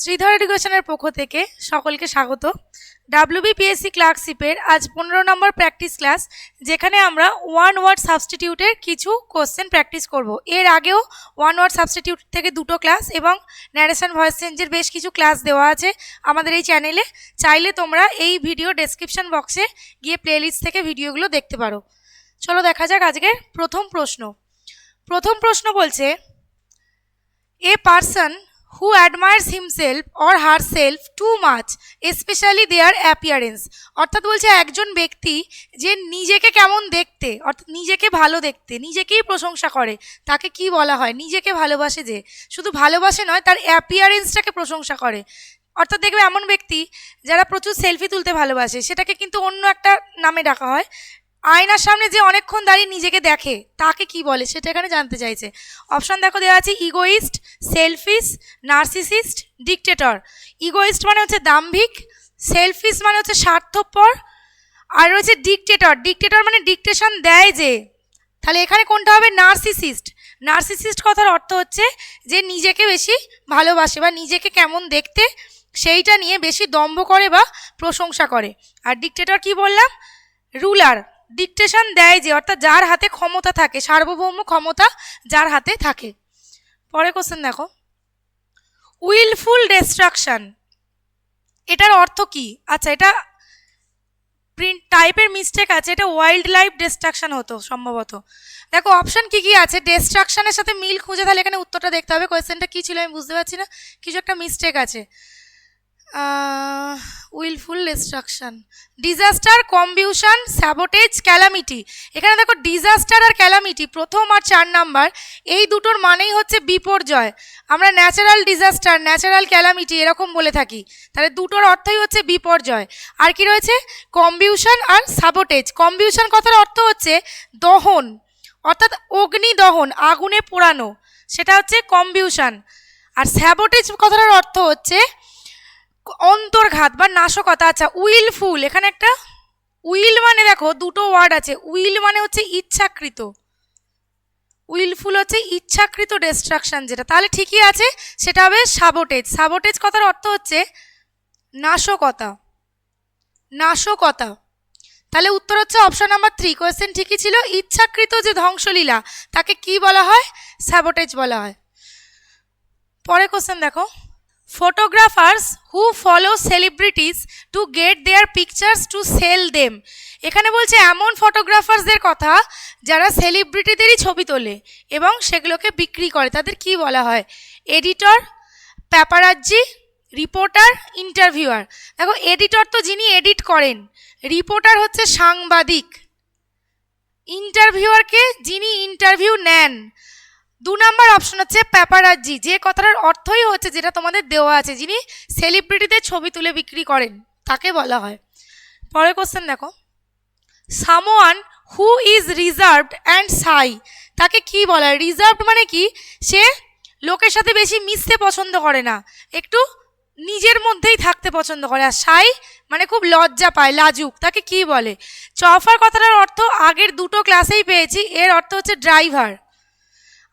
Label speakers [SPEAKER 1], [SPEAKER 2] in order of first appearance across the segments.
[SPEAKER 1] শ্রীধর এডুকেশনের পক্ষ থেকে সকলকে স্বাগত। ডাব্লিউবিপিএসসি ক্লার্কশিপের আজ 15 নম্বর প্র্যাকটিস ক্লাস, যেখানে আমরা ওয়ান ওয়ার্ড সাবস্টিটিউটের কিছু কোশ্চেন প্র্যাকটিস করব। এর আগেও ওয়ান ওয়ার্ড সাবস্টিটিউট থেকে দুটো ক্লাস এবং ন্যারেশন ভয়েস চেঞ্জের বেশ কিছু ক্লাস দেওয়া আছে আমাদের এই চ্যানেলে। চাইলে তোমরা এই ভিডিও ডেসক্রিপশন বক্সে গিয়ে প্লেলিস্ট থেকে ভিডিওগুলো দেখতে পারো। চলো দেখা যাক আজকের প্রথম প্রশ্ন বলছে, a person who admires himself or herself too much, especially their appearance। অর্থাৎ বলছে একজন ব্যক্তি যে নিজেকে কেমন দেখতে, অর্থাৎ নিজেকে ভালো দেখতে, নিজেকেই প্রশংসা করে, তাকে কি বলা হয়? নিজেকে ভালোবাসে, যে শুধু ভালোবাসে নয়, তার অ্যাপিয়ারেন্সটাকে প্রশংসা করে। অর্থাৎ দেখবে এমন ব্যক্তি যারা প্রচুর সেলফি তুলতে ভালোবাসে, সেটাকে কিন্তু অন্য একটা নামে ডাকা হয়। আয়নার সামনে যে অনেকক্ষণ দাঁড়িয়ে নিজেকে দেখে, তাকে কি বলে সেটা এখানে জানতে চাইছে। অপশন দেখো দেওয়া আছে, egoist, shellfish, narcissist, dictator. Egoist মানে হচ্ছে দাম্ভিক, সেলফিশ মানে হচ্ছে স্বার্থপর, আর রয়েছে ডিকটেটর। ডিকটেটর মানে ডিকটেশন দেয় যে, তাহলে এখানে কোনটা হবে? নার্সিসিস্ট। নার্সিসিস্ট কথার অর্থ হচ্ছে যে নিজেকে বেশি ভালোবাসে বা নিজেকে কেমন দেখতে সেইটা নিয়ে বেশি দম্ভ করে বা প্রশংসা করে। আর ডিকটেটর কি বললাম? রুলার, ডিকটেশন দেয় যে, অর্থাৎ যার হাতে ক্ষমতা থাকে, সার্বভৌম ক্ষমতা যার হাতে থাকে। পরে কোশ্চেন দেখো, উইলফুল ডিস্ট্রাকশন, এটার অর্থ কি? আচ্ছা, এটা প্রিন্ট টাইপের মিস্টেক আছে, এটা ওয়াইল্ড লাইফ ডিস্ট্রাকশন হতো সম্ভবত। দেখো অপশন কি কি আছে, ডিস্ট্রাকশনের সাথে মিল খুঁজে, তাহলে এখানে উত্তরটা দেখতে হবে। কোয়েশ্চেনটা কি ছিল আমি বুঝতে পারছি না, কিছু একটা মিস্টেক আছে। Wilful destruction, disaster, combustion, sabotage, calamity. এখানে দেখো ডিজাস্টার আর ক্যালামিটি, প্রথম আর 4 নাম্বার, এই দুটোর মানেই হচ্ছে বিপর্যয়। আমরা ন্যাচারাল ডিজাস্টার, ন্যাচারাল ক্যালামিটি এরকম বলে থাকি, তাহলে দুটোর অর্থই হচ্ছে বিপর্যয়। আর কি রয়েছে? কম্বিউশন আর স্যাবোটেজ। কম্বিউশন কথার অর্থ হচ্ছে দহন, অর্থাৎ অগ্নি দহন, আগুনে পোড়ানো, সেটা হচ্ছে কম্বিউশন। আর স্যাবোটেজ কথাটার অর্থ হচ্ছে অন্তর্ঘাত বা নাশকতা। আচ্ছা, উইলফুল, এখানে একটা উইল মানে দেখো দুটো ওয়ার্ড আছে, উইল মানে হচ্ছে ইচ্ছাকৃত, উইলফুল হচ্ছে ইচ্ছাকৃত ডিস্ট্রাকশন যেটা, তাহলে ঠিকই আছে, সেটা হবে সাবোটেজ। সাবোটেজ কথার অর্থ হচ্ছে নাশকতা, নাশকতা। তাহলে উত্তর হচ্ছে অপশন নাম্বার 3। কোয়েশ্চেন ঠিকই ছিল, ইচ্ছাকৃত যে ধ্বংসলীলা তাকে কি বলা হয়? সাবোটেজ বলা হয়। পরে কোয়েশ্চেন দেখো, photographers who follow celebrities to get their pictures to sell them. এখানে বলছে এমন ফটোগ্রাফার্সদের কথা যারা সেলিব্রিটিদেরই ছবি তোলে এবং সেগুলোকে বিক্রি করে, তাদের কি বলা হয়? Editor, paparazzi, reporter, interviewer. দেখো এডিটর তো যিনি এডিট করেন, রিপোর্টার হচ্ছে সাংবাদিক, ইন্টারভিউয়ারকে যিনি ইন্টারভিউ নেন। 2 নাম্বার অপশন হচ্ছে প্যাপারাজ্জি, যে কথাটার অর্থই হচ্ছে যেটা তোমাদের দেওয়া আছে, যিনি সেলিব্রিটিদের ছবি তুলে বিক্রি করেন, তাকে বলা হয়। পরের কোশ্চেন দেখো, someone who is reserved and সাই, তাকে কি বলা হয়? রিজার্ভড মানে কি? সে লোকের সাথে বেশি মিশতে পছন্দ করে না, একটু নিজের মধ্যেই থাকতে পছন্দ করে। আর সাই মানে খুব লজ্জা পায়, লাজুক, তাকে কি বলে? চফার কথাটার অর্থ আগের দুটো ক্লাসেই পেয়েছি, এর অর্থ হচ্ছে ড্রাইভার।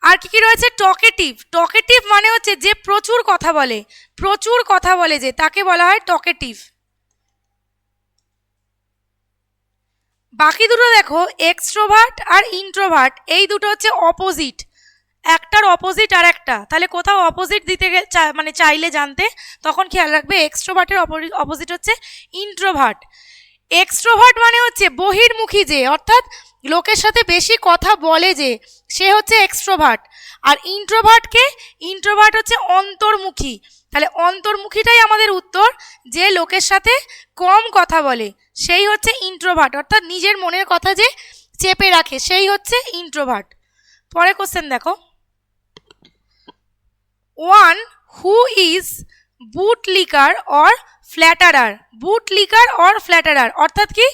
[SPEAKER 1] আর কি কি রয়েছে? টকেটিভ। টকেটিভ মানে হচ্ছে যে প্রচুর কথা বলে, প্রচুর কথা বলে যে, তাকে বলা হয় টকেটিভ। বাকি দুটো দেখো, এক্সট্রোভার্ট আর ইন্ট্রোভার্ট, এই দুটো হচ্ছে অপোজিট, একটার অপোজিট আর একটা, তাহলে কোথাও অপোজিট দিতে মানে চাইলে জানতে, তখন খেয়াল রাখবে এক্সট্রোভার্টের অপোজিট হচ্ছে ইন্ট্রোভার্ট। এক্সট্রোভার্ট মানে হচ্ছে বহির্মুখী যে, অর্থাৎ লোকের সাথে বেশি কথা বলে যে, সে হচ্ছে এক্সট্রোভার্ট। আর ইন্ট্রোভার্ট হচ্ছে অন্তর্মুখী, তাহলে অন্তর্মুখীটাই আমাদের উত্তর, যে লোকের সাথে কম কথা বলে সেই হচ্ছে ইন্ট্রোভার্ট, অর্থাৎ নিজের মনের কথা যে চেপে রাখে সেই হচ্ছে ইন্ট্রোভার্ট। পরে কোশ্চেন দেখো, one who is bootlicker or flatterer. Bootlicker or flatterer অর্থাৎ কি?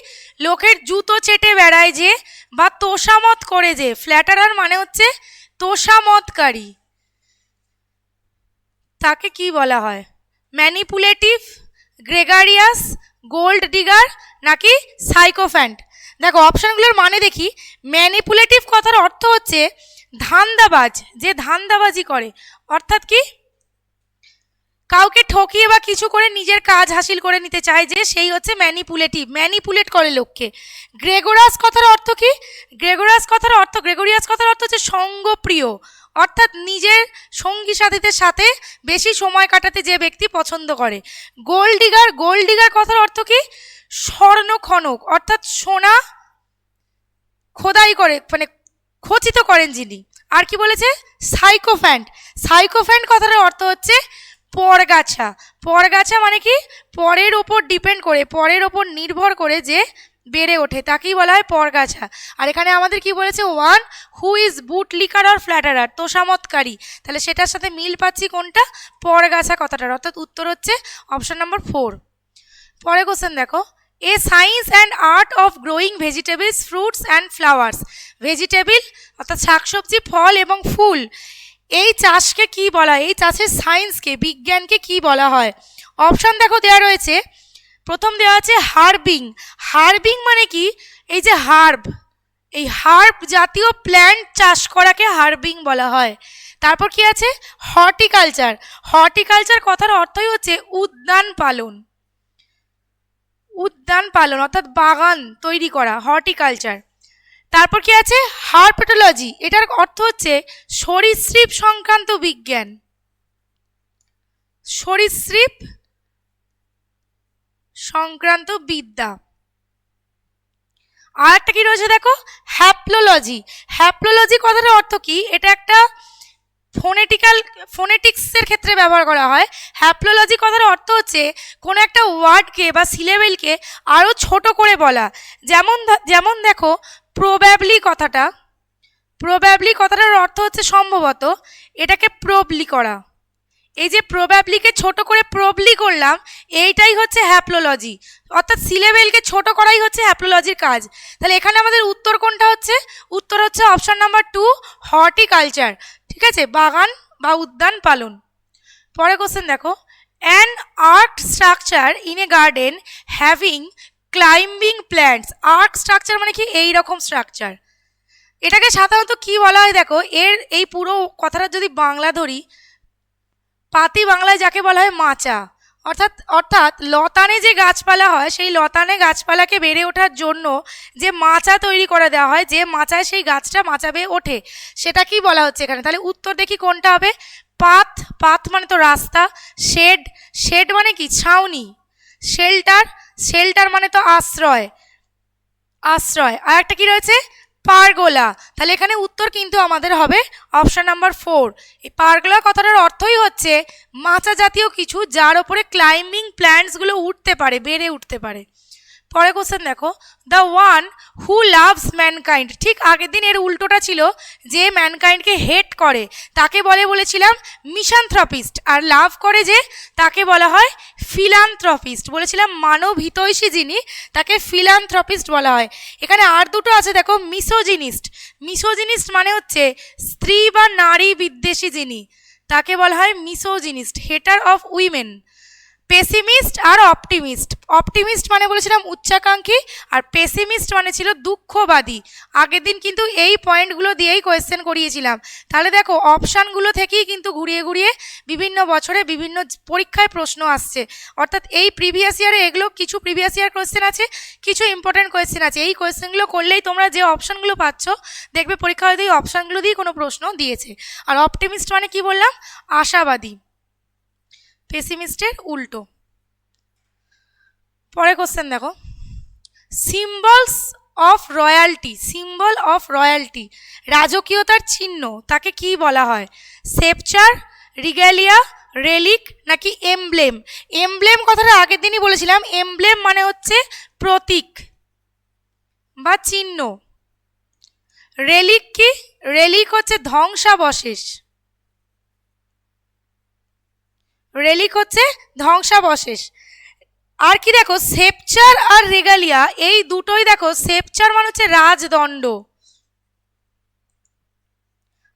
[SPEAKER 1] লোকের জুতো চেটে বেড়ায় যে বা তোষামত করে যে। ফ্ল্যাটারার মানে হচ্ছে তোষামতকারী, তাকে কি বলা হয়? ম্যানিপুলেটিভ, গ্রেগারিয়াস, গোল্ড ডিগার নাকি সাইকোফ্যান্ট? দেখো অপশানগুলোর মানে দেখি। ম্যানিপুলেটিভ কথার অর্থ হচ্ছে ধান্দাবাজ, যে ধান্দাবাজি করে, অর্থাৎ কি কাউকে ঠকিয়ে বা কিছু করে নিজের কাজ হাসিল করে নিতে চায় যে, সেই হচ্ছে ম্যানিপুলেটিভ, ম্যানিপুলেট করে লোককে। গ্রেগোরাস কথার অর্থ কি? গ্রেগোরিয়াস কথার অর্থ হচ্ছে সঙ্গপ্রিয়, অর্থাৎ নিজের সঙ্গী সাথীদের সাথে বেশি সময় কাটাতে যে ব্যক্তি পছন্দ করে। গোল্ড ডিগার কথার অর্থ কি? স্বর্ণ খনক, অর্থাৎ সোনা খোদাই করে, মানে খচিত করেন যিনি। আর কি বলেছে? সাইকোফ্যান্ট কথার অর্থ হচ্ছে পরগাছা মানে কি? পরের ওপর ডিপেন্ড করে, পরের ওপর নির্ভর করে যে বেড়ে ওঠে তাকেই বলা হয় পরগাছা। আর এখানে আমাদের কি বলেছে? ওয়ান হু ইজ বুটলিকার আর ফ্ল্যাটারার, তোষামতকারী। তাহলে সেটার সাথে মিল পাচ্ছি কোনটা? পরগাছা কথাটার, অর্থাৎ উত্তর হচ্ছে অপশন নাম্বার 4। পরে কোশ্চেন দেখো, a science and art of growing vegetables, fruits and flowers. Vegetable অর্থাৎ শাকসবজি, ফল এবং ফুল, এই চাষকে কি বলা হয়? এই চাষের সায়েন্সকে, বিজ্ঞানকে কি বলা হয়? অপশন দেখো দেওয়া রয়েছে। প্রথম দেওয়া আছে হার্বিং মানে কি? এই যে এই হার্ব জাতীয় প্ল্যান্ট চাষ করাকে হার্বিং বলা হয়। তারপর কি আছে? হর্টিকালচার কথার অর্থই হচ্ছে উদ্যান পালন, অর্থাৎ বাগান তৈরি করা, হর্টিকালচার। তারপর কি আছে? হার্পেটোলজি, এটার অর্থ হচ্ছে সরীসৃপ সংক্রান্ত বিজ্ঞান, সরীসৃপ সংক্রান্ত বিদ্যা। আর একটা কি রয়েছে দেখো? হ্যাপ্লোলজি কথার অর্থ কি? এটা একটা ফোনেটিক্সের ক্ষেত্রে ব্যবহার করা হয়। হ্যাপ্লোলজি কথার অর্থ হচ্ছে কোনো একটা ওয়ার্ডকে বা সিলেবেলকে আরও ছোট করে বলা। যেমন দেখো, প্রবাবলি কথাটার অর্থ হচ্ছে সম্ভবত, এটাকে প্রবলি করা। এই যে প্রবাবলিকে ছোট করে প্রবলি করলাম, এইটাই হচ্ছে হ্যাপ্লোলজি, অর্থাৎ সিলেবেলকে ছোট করাই হচ্ছে হ্যাপ্লোলজির কাজ। তাহলে এখানে আমাদের উত্তর কোনটা হচ্ছে? উত্তর হচ্ছে অপশন নাম্বার 2, হর্টিকালচার। ঠিক আছে, বাগান বা উদ্যান পালন। পরে কোশ্চেন দেখো, an art structure in a garden having climbing plants. Art structure মানে কি? এই রকম স্ট্রাকচার। এটাকে সাধারণত কি বলা হয়? দেখো, এই পুরো কথাটা যদি বাংলা ধরি, পাতি বাংলায় যাকে বলা হয় মাচা, অর্থাৎ লতানে যে গাছপালা হয়, সেই লতানে গাছপালাকে বেড়ে ওঠার জন্য যে মাচা তৈরি করে দেওয়া হয়, যে মাচায় সেই গাছটা মাচা বেয়ে ওঠে, সেটা কি বলা হচ্ছে এখানে? তাহলে উত্তর দেখি কোনটা হবে? পাথ মানে তো রাস্তা, শেড মানে কি? ছাউনি, শেল্টার মানে তো আশ্রয়। আর একটা কি রয়েছে? পারগোলা। তাহলে এখানে উত্তর কিন্তু আমাদের হবে অপশন নাম্বার 4। এই পারগোলা কথাটার অর্থই হচ্ছে মাচা জাতীয় কিছু, যার ওপরে ক্লাইম্বিং প্ল্যান্টসগুলো বেড়ে উঠতে পারে। পরে কোশ্চেন দেখো, the one who loves mankind. ঠিক আগের দিন এর উল্টোটা ছিল, যে ম্যানকাইন্ডকে হেট করে তাকে বলেছিলাম মিশানথ্রপিস্ট, আর লাভ করে যে তাকে বলা হয় ফিলান্থ্রপিস্ট। বলেছিলাম মানব হিতৈষী যিনি, তাকে ফিলান্থ্রপিস্ট বলা হয়। এখানে আর দুটো আছে দেখো, মিসোজিনিস্ট মানে হচ্ছে স্ত্রী বা নারী বিদ্বেষী যিনি, তাকে বলা হয় misogynist, hater of women. Pessimist আর অপটিমিস্ট মানে বলেছিলাম উচ্চাকাঙ্ক্ষী, আর পেসিমিস্ট মানে ছিল দুঃখবাদী। আগের দিন কিন্তু এই পয়েন্টগুলো দিয়েই কোয়েশ্চেন করিয়েছিলাম। তাহলে দেখো, অপশানগুলো থেকেই কিন্তু ঘুরিয়ে বিভিন্ন বছরে বিভিন্ন পরীক্ষায় প্রশ্ন আসছে, অর্থাৎ এই প্রিভিয়াস ইয়ারে এগুলো কিছু প্রিভিয়াস ইয়ার কোয়েশ্চেন আছে, কিছু ইম্পর্টেন্ট কোয়েশ্চেন আছে। এই কোয়েশ্চেনগুলো করলেই তোমরা যে অপশানগুলো পাচ্ছ, দেখবে পরীক্ষা হয়তো এই অপশানগুলো দিয়েই কোনো প্রশ্ন দিয়েছে। আর অপটিমিস্ট মানে কি বললাম? আশাবাদী, পেসিমিস্টের উল্টো। পরে কোশ্চেন দেখো, সিম্বল অফ রয়্যালটি, রাজকীয়তার চিহ্ন, তাকে কি বলা হয়? সেপচার, রিগ্যালিয়া, রেলিক নাকি এমব্লেম কথাটা আগের দিনই বলেছিলাম। এমব্লেম মানে হচ্ছে প্রতীক বা চিহ্ন। রেলিক হচ্ছে ধ্বংসাবশেষ। আর কি দেখো, সেপচার আর রেগালিয়া, এই দুটোই দেখো, সেপচার মানে হচ্ছে রাজদণ্ড,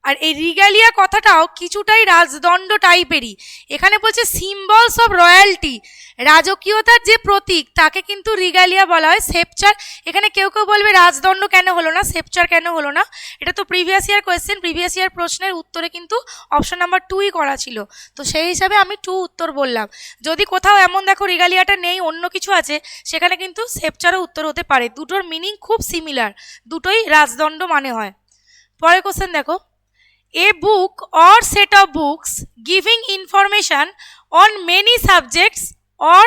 [SPEAKER 1] আর এই রিগ্যালিয়া কথাটাও কিছুটাই রাজদণ্ড টাইপেরই। এখানে বলছে সিম্বলস অফ রয়্যালটি, রাজকীয়তার যে প্রতীক তাকে কিন্তু রিগ্যালিয়া বলা হয়। সেপচার, এখানে কেউ কেউ বলবে রাজদণ্ড কেন হলো না, সেপচার কেন হলো না, এটা তো previous year question, previous year প্রশ্নের উত্তরে কিন্তু অপশন নাম্বার 2ই করা ছিল, তো সেই হিসাবে আমি 2 উত্তর বললাম। যদি কোথাও এমন দেখো রিগ্যালিয়াটা নেই, অন্য কিছু আছে, সেখানে কিন্তু সেপচারও উত্তর হতে পারে। দুটোর মিনিং খুব সিমিলার, দুটোই রাজদণ্ড মানে হয়। পরের কোশ্চেন দেখো, a book or set of books giving information on many subjects or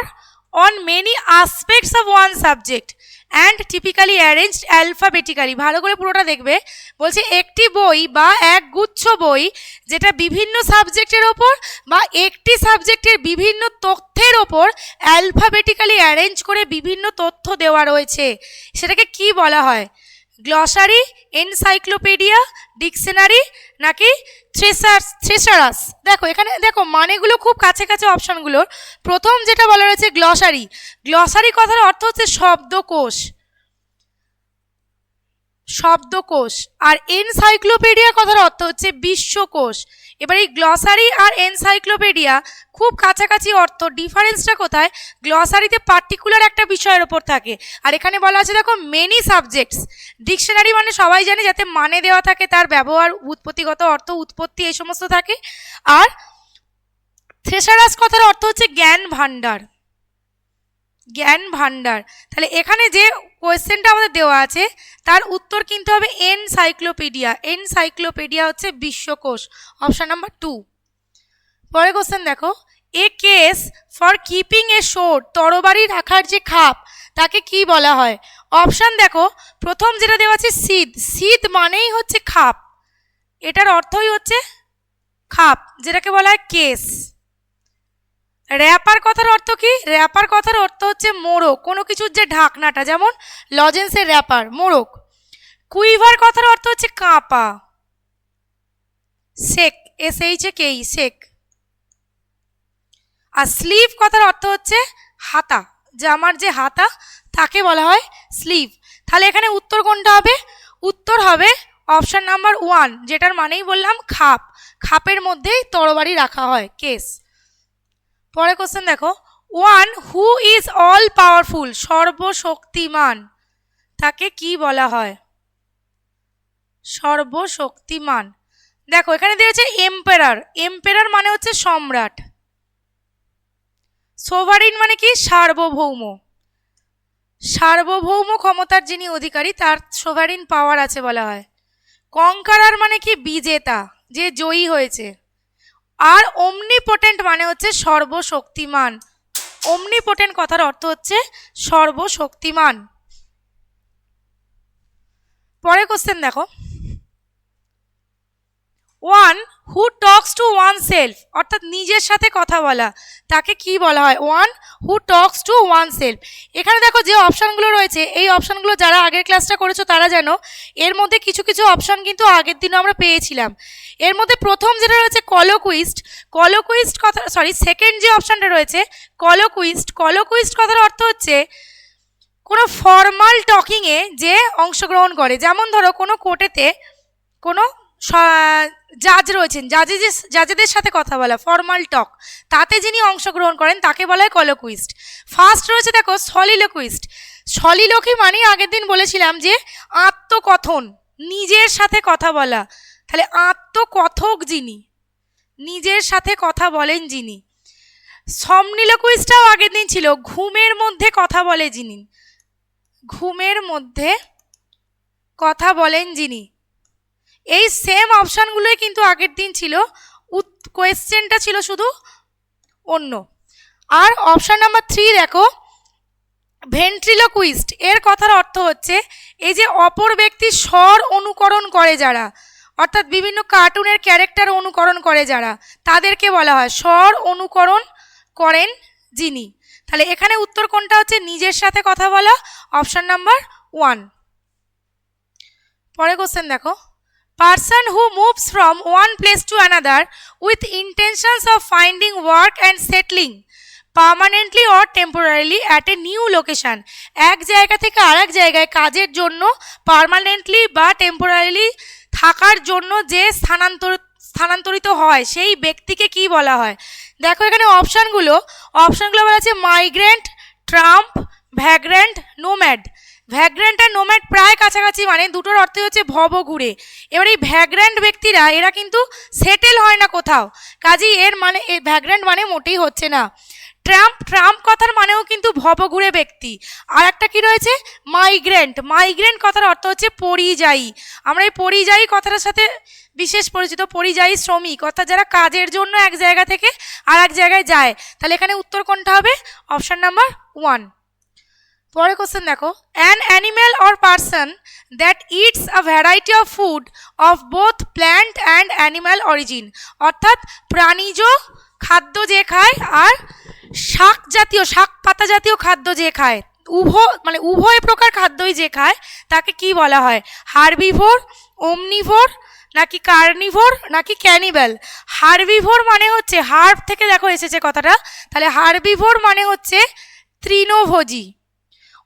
[SPEAKER 1] on many aspects of one subject and typically arranged alphabetically। ভালো করে পুরোটা দেখবে। বলছে একটি বই বা এক গুচ্ছ বই যেটা বিভিন্ন সাবজেক্টের ওপর বা একটি সাবজেক্টের বিভিন্ন তথ্যের ওপর অ্যালফাবেটিক্যালি অ্যারেঞ্জ করে বিভিন্ন তথ্য দেওয়া রয়েছে, সেটাকে কি বলা হয়? গ্লসারি, এনসাইক্লোপিডিয়া, ডিকশনারি নাকি থ্রেসারাস? দেখো এখানে দেখো মানেগুলো খুব কাছে কাছে অপশনগুলোর। প্রথম যেটা বলা রয়েছে গ্লসারি, গ্লসারি কথার অর্থ হচ্ছে শব্দকোষ, শব্দকোষ। আর এনসাইক্লোপিডিয়া কথার অর্থ হচ্ছে বিশ্বকোষ। এবার এই গ্লসারি আর এনসাইক্লোপিডিয়া খুব কাছাকাছি অর্থ, ডিফারেন্সটা কোথায়? গ্লসারিতে পার্টিকুলার একটা বিষয়ের ওপর থাকে, আর এখানে বলা আছে দেখো মেনি সাবজেক্টস। ডিকশনারি মানে সবাই জানে যাতে মানে দেওয়া থাকে, তার ব্যবহার, উৎপত্তিগত অর্থ, উৎপত্তি এই সমস্ত থাকে। আর থ্রেসারাস কথার অর্থ হচ্ছে জ্ঞান ভাণ্ডার, জ্ঞান ভাণ্ডার। তাহলে এখানে যে কোয়েশ্চেনটা আমাদের দেওয়া আছে তার উত্তর কিন্তু হবে এনসাইক্লোপিডিয়া। এনসাইক্লোপিডিয়া হচ্ছে বিশ্বকোষ, অপশন নাম্বার 2। পরের কোশ্চেন দেখো, a case for keeping a sword, তরবারি রাখার যে খাপ তাকে কি বলা হয়? অপশন দেখো, প্রথম যেটা দেওয়া আছে সিদ, সিদ মানেই হচ্ছে খাপ, এটার অর্থই হচ্ছে খাপ, যেটাকে বলা হয় কেস। র্যাপার কথার অর্থ কি? র্যাপার কথার অর্থ হচ্ছে মোড়ক, কোনো কিছুর যে ঢাকনাটা, যেমন লজেন্সের র্যাপার, মোড়ক। কুইভার কথার অর্থ হচ্ছে কাঁপা, শেক, SHAKE, শেক। আর স্লিভ কথার অর্থ হচ্ছে হাতা, জামার যে হাতা তাকে বলা হয় স্লিভ। তাহলে এখানে উত্তর কোনটা হবে? উত্তর হবে অপশন নাম্বার 1, যেটার মানেই বললাম খাপ, খাপের মধ্যেই তরবারি রাখা হয়, কেস। পরে কোশ্চেন দেখো, one who is all powerful, সর্বশক্তিমান, তাকে কি বলা হয়? সর্বশক্তিমান। দেখো এখানে দিয়েছে এম্পেরার, এম্পেরার মানে হচ্ছে সম্রাট। সোভারিন মানে কি? সার্বভৌম, সার্বভৌম ক্ষমতার যিনি অধিকারী তার সোভারিন পাওয়ার আছে বলা হয়। কঙ্কারার মানে কি? বিজেতা, যে জয়ী হয়েছে। আর অমনিপোটেন্ট মানে হচ্ছে সর্বশক্তিমান, অমনিপোটেন্ট কথার অর্থ হচ্ছে সর্বশক্তিমান। পরে কোশ্চেন দেখো, ওয়ান হু টক্স টু ওয়ান সেলফ, অর্থাৎ নিজের সাথে কথা বলা, তাকে কি বলা হয়? One who Tux two one self. এখানে দেখো যে অপশানগুলো রয়েছে, এই অপশানগুলো যারা আগের ক্লাসটা করেছো তারা জানো, এর মধ্যে কিছু কিছু অপশান কিন্তু আগের দিনও আমরা পেয়েছিলাম। এর মধ্যে প্রথম যেটা রয়েছে কলোকুইস্ট, কলোকুইস্ট কথা, সরি সেকেন্ড যে অপশানটা রয়েছে কলোকুইস্ট, কলোকুইস্ট কথার অর্থ হচ্ছে কোনো ফর্মাল টকিংয়ে যে অংশগ্রহণ করে। যেমন ধরো কোনো কোর্টেতে কোনো জাজ রয়েছেন, জাজেদের সাথে কথা বলা, ফর্মাল টক, তাতে যিনি অংশগ্রহণ করেন তাকে বলা হয় কলোকুইস্ট। ফার্স্ট রয়েছে দেখো সলিলোকুইস্ট, সলিলোকি মানে আগের দিন বলেছিলাম যে আত্মকথন, নিজের সাথে কথা বলা, তাহলে আত্মকথক যিনি, নিজের সাথে কথা বলেন যিনি। সমনিলোকুইস্টটাও আগের দিন ছিল, ঘুমের মধ্যে কথা বলে যিনি, ঘুমের মধ্যে কথা বলেন যিনি। এই সেম অপশানগুলোই কিন্তু আগের দিন ছিল, কোয়েশ্চেনটা ছিল শুধু অন্য। আর অপশান নাম্বার 3 দেখো ভেন্ট্রিলোকুইস্ট, এর কথার অর্থ হচ্ছে এই যে অপর ব্যক্তির স্বর অনুকরণ করে যারা, অর্থাৎ বিভিন্ন কার্টুনের ক্যারেক্টার অনুকরণ করে যারা, তাদেরকে বলা হয় স্বর অনুকরণ করেন যিনি। তাহলে এখানে উত্তর কোনটা হচ্ছে? নিজের সাথে কথা বলা, অপশান নাম্বার 1। পরে কোশ্চেন দেখো, person who moves from one place to another with intentions of finding work and settling permanently or temporarily at a new location, এক জায়গা থেকে আরেক জায়গায় কাজের জন্য পার্মানেন্টলি বা টেম্পোরারিলি থাকার জন্য যে স্থানান্তরিত হয় সেই ব্যক্তিকে কি বলা হয়? দেখো এখানে অপশানগুলো বলা আছে migrant, tramp, vagrant, nomad. Vagrant আর নোম্যাড প্রায় কাছাকাছি, মানে দুটোর অর্থই হচ্ছে ভবঘুরে। এবার এই ভ্যাগ্রেন্ট ব্যক্তিরা এরা কিন্তু সেটেল হয় না কোথাও, কাজেই এর মানে ভ্যাগ্রেন্ট মানে মোটেই হচ্ছে না। ট্রাম্প কথার মানেও কিন্তু ভবঘুরে ব্যক্তি। আর একটা কি রয়েছে মাইগ্রেন্ট কথার অর্থ হচ্ছে পরিযায়ী। আমরা এই পরিযায়ী কথাটার সাথে বিশেষ পরিচিত, পরিযায়ী শ্রমিক অর্থাৎ যারা কাজের জন্য এক জায়গা থেকে আর এক জায়গায় যায়। তাহলে এখানে উত্তর কোনটা হবে? Option number 1। পরের কোশ্চেন দেখো, an animal or person that it's a variety of food of both plant and animal origin, অর্থাৎ প্রাণীজ খাদ্য যে খায় আর শাক পাতা জাতীয় খাদ্য যে খায়, উভয় প্রকার খাদ্যই যে খায় তাকে কি বলা হয়? হার্বিভোর, ওমনিভোর, নাকি কার্নিভোর, নাকি ক্যানিব্যাল? হার্বিভোর মানে হচ্ছে, হার্ব থেকে দেখো এসেছে কথাটা, তাহলে হার্বিভোর মানে হচ্ছে তৃণভোজী।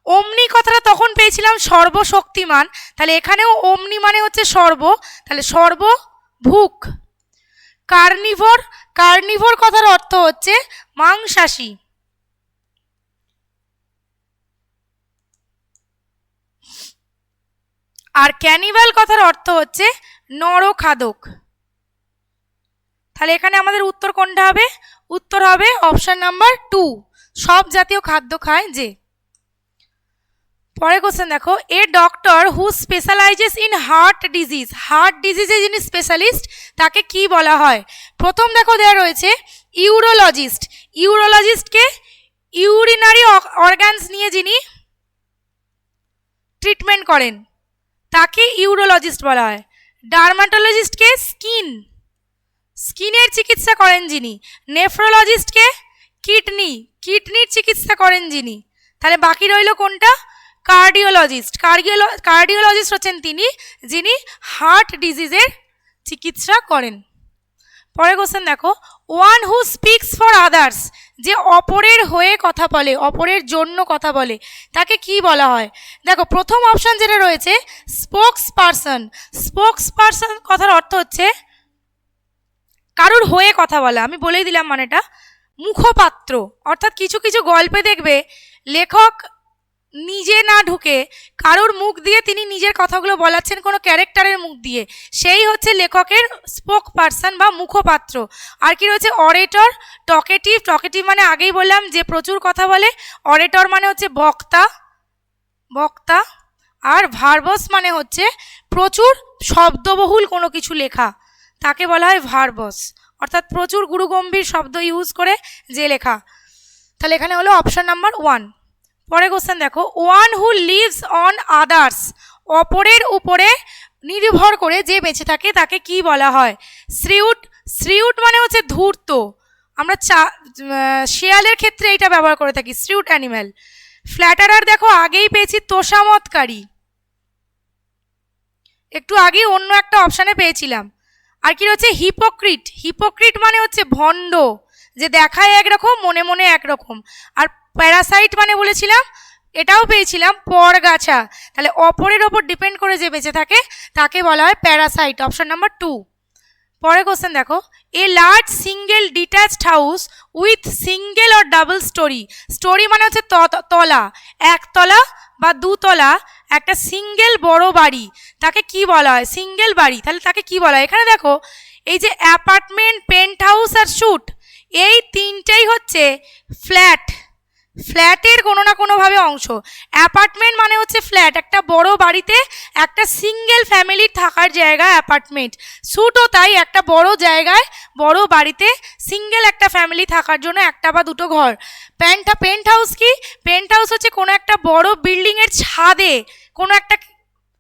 [SPEAKER 1] ওমনি কথাটা তখন পেয়েছিলাম সর্বশক্তিমান, তাহলে এখানেও ওমনি মানে হচ্ছে সর্ব, তাহলে সর্বভুক। কার্নিভোর কথার অর্থ হচ্ছে মাংসাশী। আর ক্যানিবাল কথার অর্থ হচ্ছে নরখাদক। তাহলে এখানে আমাদের উত্তর কোনটা হবে? উত্তর হবে অপশন নাম্বার 2, সব জাতীয় খাদ্য খায় যে। পরের কোশ্চেন দেখো, a doctor who specializes in heart ডিজিজে যিনি স্পেশালিস্ট তাকে কি বলা হয়? প্রথম দেখো দেওয়া রয়েছে ইউরোলজিস্টকে ইউরিনারি অর্গানস নিয়ে যিনি ট্রিটমেন্ট করেন তাকে ইউরোলজিস্ট বলা হয়। ডার্মাটোলজিস্টকে স্কিনের চিকিৎসা করেন যিনি। নেফ্রোলজিস্টকে কিডনির চিকিৎসা করেন যিনি। তাহলে বাকি রইল কোনটা? কার্ডিওলজিস্ট হচ্ছেন তিনি যিনি হার্ট ডিজিজের চিকিৎসা করেন। পরের কোশ্চেন দেখো, one who speaks for others, যে অপরের হয়ে কথা বলে, অপরের জন্য কথা বলে, তাকে কি বলা হয়? দেখো প্রথম অপশন যেটা রয়েছে স্পোক্সপারসন কথার অর্থ হচ্ছে কারুর হয়ে কথা বলা। আমি বলেই দিলাম মানেটা। মুখপাত্র অর্থাৎ কিছু কিছু গল্পে দেখবে লেখক নিজে না ঢুকে কারোর মুখ দিয়ে তিনি নিজের কথাগুলো বলাচ্ছেন কোনো ক্যারেক্টারের মুখ দিয়ে, সেই হচ্ছে লেখকের স্পোক পারসন বা মুখপাত্র। আর কি রয়েছে? অরেটর, টকেটিভ মানে আগেই বললাম যে প্রচুর কথা বলে। অরেটর মানে হচ্ছে বক্তা। আর ভার্বস মানে হচ্ছে প্রচুর শব্দবহুল কোনো কিছু লেখা, তাকে বলা হয় ভার্বস, অর্থাৎ প্রচুর গুরুগম্ভীর শব্দ ইউজ করে যে লেখা। তাহলে এখানে হলো অপশন নাম্বার 1। পরে কোশ্চেন দেখো, one who leaves on others, অপরের উপরে নির্ভর করে যে বেঁচে থাকে তাকে কি বলা হয়? শ্রিউট মানে হচ্ছে ধূর্ত। আমরা শিয়ালের ক্ষেত্রে এটা ব্যবহার করে থাকি, শ্রিউট অ্যানিম্যাল। ফ্ল্যাটারার দেখো আগেই পেয়েছি তোষামতকারী, একটু আগেই অন্য একটা অপশানে পেয়েছিলাম। আর কি রয়েছে? হিপোক্রিট মানে হচ্ছে ভণ্ড, যে দেখায় একরকম মনে মনে একরকম। আর প্যারাসাইট মানে বলেছিলাম, এটাও পেয়েছিলাম পরগাছা। তাহলে অপরের ওপর ডিপেন্ড করে যে বেঁচে থাকে তাকে বলা হয় প্যারাসাইট, অপশন নাম্বার 2। পরের কোশ্চেন দেখো, a large single detached house with single or double story মানে হচ্ছে তলা, একতলা বা দুতলা একটা সিঙ্গেল বড় বাড়ি, তাকে কি বলা হয়? সিঙ্গেল বাড়ি। তাহলে তাকে কি বলা হয়? এখানে দেখো এই যে অ্যাপার্টমেন্ট, পেন্ট হাউস আর স্যুট, এই তিনটেই হচ্ছে ফ্ল্যাটের কোনো না কোনোভাবে অংশ। অ্যাপার্টমেন্ট মানে হচ্ছে ফ্ল্যাট, একটা বড় বাড়িতে একটা সিঙ্গেল ফ্যামিলির থাকার জায়গা অ্যাপার্টমেন্ট। স্যুটও তাই, একটা বড় জায়গায় বড় বাড়িতে সিঙ্গেল একটা ফ্যামিলি থাকার জন্য একটা বা দুটো ঘর। পেন্ট হাউস কি? পেন্ট হাউস হচ্ছে কোনো একটা বড় বিল্ডিংয়ের ছাদে কোনো একটা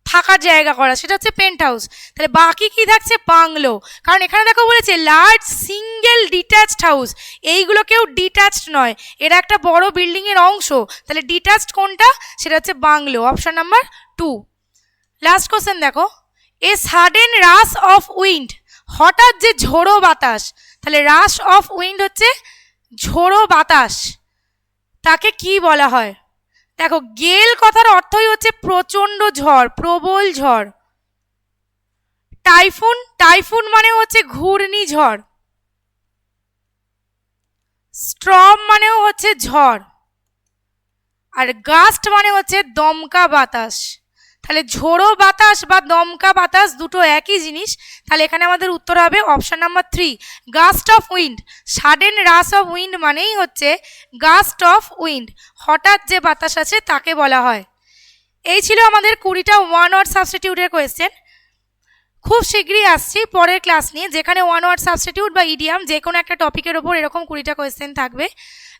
[SPEAKER 1] থাকার জায়গা করা, সেটা হচ্ছে পেন্ট হাউস। তাহলে বাকি কি থাকছে? বাংলো। কারণ এখানে দেখো বলেছে লার্জ সিঙ্গেল ডিট্যাচড হাউস, এইগুলো কেউ ডিট্যাচড নয়, এরা একটা বড় বিল্ডিংয়ের অংশ। তাহলে ডিট্যাচড কোনটা? সেটা হচ্ছে bungalow, option number 2। Last question দেখো, a sudden rush of wind, হঠাৎ যে ঝোড়ো বাতাস, তাহলে রাশ অফ উইন্ড হচ্ছে ঝোড়ো বাতাস, তাকে কি বলা হয়? দেখো গেল কথার অর্থই হচ্ছে প্রচণ্ড ঝড়, প্রবল ঝড়। টাইফুন, টাইফুন মানে হচ্ছে ঘূর্ণিঝড়। স্ট্রম মানেও হচ্ছে ঝড়। আর গাস্ট মানে হচ্ছে দমকা বাতাস। তাহলে ঝোড়ো বাতাস বা দমকা বাতাস দুটো একই জিনিস। তাহলে এখানে আমাদের উত্তর হবে option number 3, gust of wind. Sudden rush of wind মানেই হচ্ছে গাস্ট অফ উইন্ড, হঠাৎ যে বাতাস আছে তাকে বলা হয়। এই ছিল আমাদের 20টা ওয়ান ওয়ার্ড সাবস্টিটিউটের কোয়েশ্চেন। খুব শীঘ্রই আসছি পরের ক্লাস নিয়ে, যেখানে ওয়ান ওয়ার্ড সাবস্টিটিউট বা ইডিয়াম যে কোনো একটা টপিকের ওপর এরকম 20টা কোয়েশ্চেন থাকবে।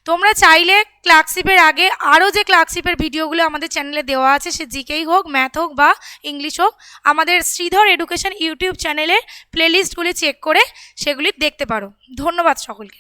[SPEAKER 1] তোমরা চাইলে ক্লার্কশিপের আগে আরও যে ক্লার্কশিপের ভিডিওগুলো আমাদের চ্যানেলে দেওয়া আছে, সে জিকেই হোক, ম্যাথ হোক বা ইংলিশ হোক, আমাদের শ্রীধর এডুকেশন ইউটিউব চ্যানেলের প্লেলিস্টগুলি চেক করে সেগুলি দেখতে পারো। ধন্যবাদ সকলকে।